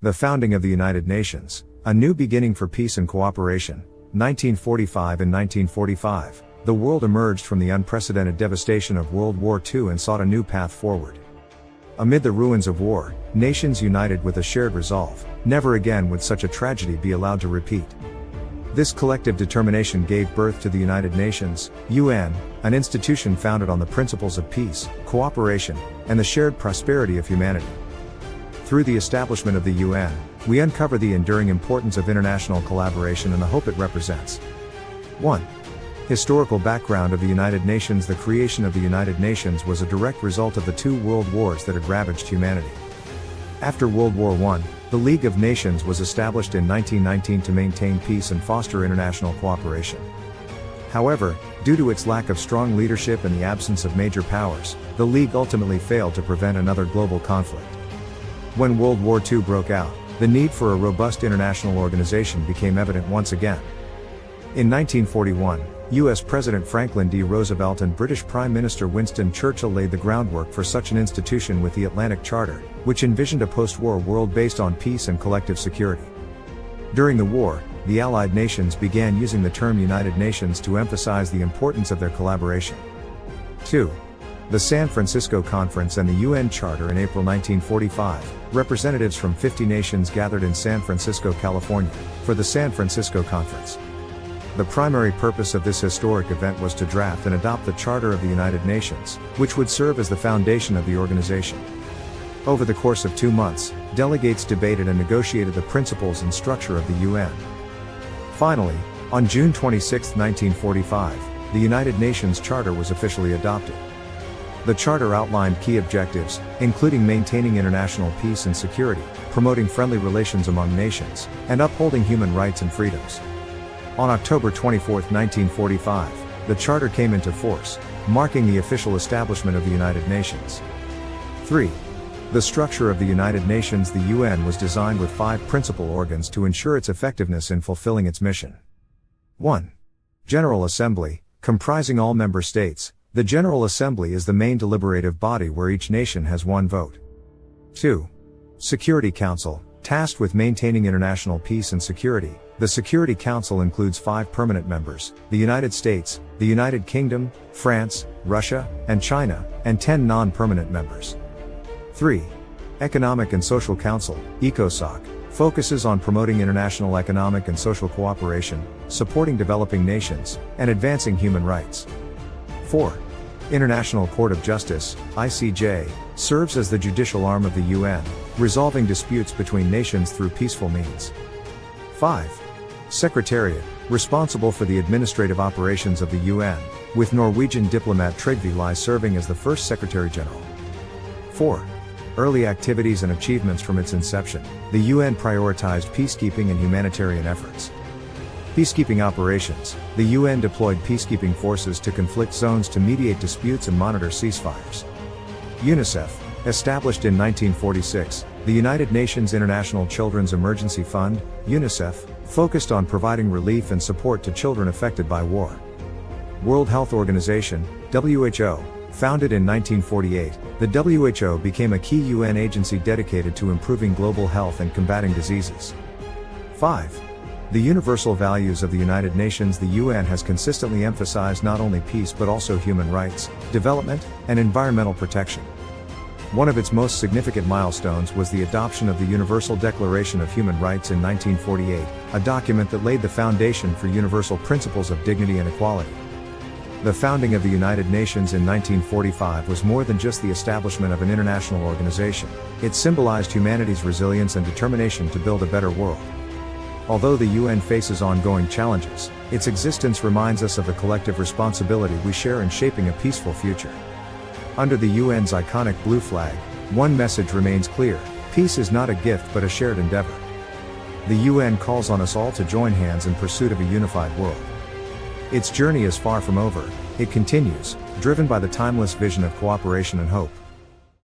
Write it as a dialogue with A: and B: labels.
A: The founding of the United Nations, a new beginning for peace and cooperation. 1945 and 1945, the world emerged from the unprecedented devastation of World War II and sought a new path forward. Amid the ruins of war, nations united with a shared resolve, never again would such a tragedy be allowed to repeat. This collective determination gave birth to the United Nations, UN, an institution founded on the principles of peace, cooperation, and the shared prosperity of humanity. Through the establishment of the UN, we uncover the enduring importance of international collaboration and the hope it represents. 1. Historical background of the United Nations. The creation of the United Nations was a direct result of the two world wars that had ravaged humanity. After World War I, the League of Nations was established in 1919 to maintain peace and foster international cooperation. However, due to its lack of strong leadership and the absence of major powers, the League ultimately failed to prevent another global conflict. When World War II broke out, the need for a robust international organization became evident once again. In 1941, U.S. President Franklin D. Roosevelt and British Prime Minister Winston Churchill laid the groundwork for such an institution with the Atlantic Charter, which envisioned a post-war world based on peace and collective security. During the war, the Allied nations began using the term United Nations to emphasize the importance of their collaboration. 2. The San Francisco Conference and the UN Charter. In April 1945, representatives from 50 nations gathered in San Francisco, California, for the San Francisco Conference. The primary purpose of this historic event was to draft and adopt the Charter of the United Nations, which would serve as the foundation of the organization. Over the course of 2 months, delegates debated and negotiated the principles and structure of the UN. Finally, on June 26, 1945, the United Nations Charter was officially adopted. The Charter outlined key objectives, including maintaining international peace and security, promoting friendly relations among nations, and upholding human rights and freedoms. On October 24, 1945, the Charter came into force, marking the official establishment of the United Nations. 3. The structure of the United Nations. The UN was designed with 5 principal organs to ensure its effectiveness in fulfilling its mission. 1. General Assembly, comprising all member states. The General Assembly is the main deliberative body where each nation has 1 vote. 2. Security Council, tasked with maintaining international peace and security. The Security Council includes 5 permanent members: the United States, the United Kingdom, France, Russia, and China, and 10 non-permanent members. 3. Economic and Social Council, ECOSOC, focuses on promoting international economic and social cooperation, supporting developing nations, and advancing human rights. 4. International Court of Justice, ICJ, serves as the judicial arm of the UN, resolving disputes between nations through peaceful means. 5. Secretariat, responsible for the administrative operations of the UN, with Norwegian diplomat Trygve Lie serving as the first Secretary General. 4. Early activities and achievements. From its inception, the UN prioritized peacekeeping and humanitarian efforts. Peacekeeping operations. The UN deployed peacekeeping forces to conflict zones to mediate disputes and monitor ceasefires. UNICEF, established in 1946, the United Nations International Children's Emergency Fund, UNICEF, focused on providing relief and support to children affected by war. World Health Organization, WHO, founded in 1948, the WHO became a key UN agency dedicated to improving global health and combating diseases. 5. The universal values of the United Nations. The UN has consistently emphasized not only peace but also human rights, development, and environmental protection. One of its most significant milestones was the adoption of the Universal Declaration of Human Rights in 1948, a document that laid the foundation for universal principles of dignity and equality. The founding of the United Nations in 1945 was more than just the establishment of an international organization. It symbolized humanity's resilience and determination to build a better world. Although the UN faces ongoing challenges, its existence reminds us of the collective responsibility we share in shaping a peaceful future. Under the UN's iconic blue flag, one message remains clear: peace is not a gift but a shared endeavor. The UN calls on us all to join hands in pursuit of a unified world. Its journey is far from over. It continues, driven by the timeless vision of cooperation and hope.